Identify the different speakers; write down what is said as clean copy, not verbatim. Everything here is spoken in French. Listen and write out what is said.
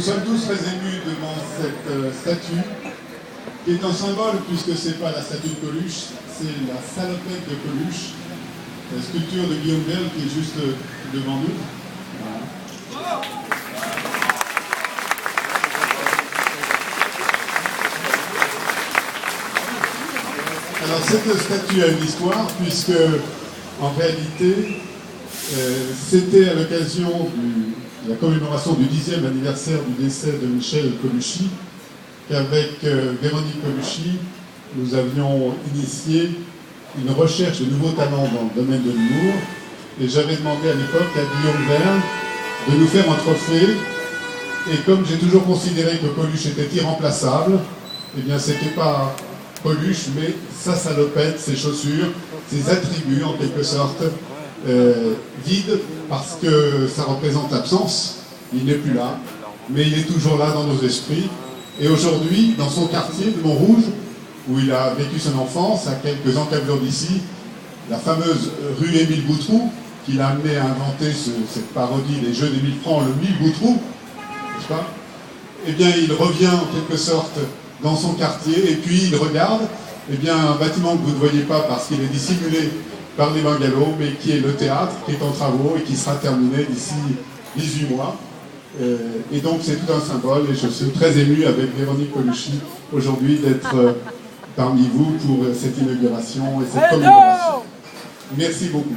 Speaker 1: sommes tous très émus devant cette statue, qui est un symbole, puisque ce n'est pas la statue de Coluche, c'est la salopette de Coluche, la sculpture de Guillaume Vergne qui est juste devant nous. Voilà. Alors cette statue a une histoire, puisque en réalité, c'était à l'occasion de la commémoration du 10e anniversaire du décès de Michel Colucci qu'avec Véronique Colucci, nous avions initié une recherche de nouveaux talents dans le domaine de l'humour. Et j'avais demandé à l'époque à Guillaume Vergne de nous faire un trophée. Et comme j'ai toujours considéré que Coluche était irremplaçable, eh bien c'était pas Coluche, mais sa salopette, ses chaussures, ses attributs en quelque sorte, vides parce que ça représente l'absence. Il n'est plus là, mais il est toujours là dans nos esprits. Et aujourd'hui, dans son quartier de Montrouge, où il a vécu son enfance, à quelques encablures d'ici, la fameuse rue Émile Boutroux, qui l'a amené à inventer cette parodie des jeux d'Émile Franc, le Mille Boutroux, n'est-ce pas? Eh bien, il revient en quelque sorte dans son quartier, et puis il regarde eh bien, un bâtiment que vous ne voyez pas parce qu'il est dissimulé par les bungalows, mais qui est le théâtre, qui est en travaux et qui sera terminé d'ici 18 mois. Et donc c'est tout un symbole, et je suis très ému avec Véronique Colucci aujourd'hui d'être parmi vous pour cette inauguration et cette commémoration. Merci beaucoup.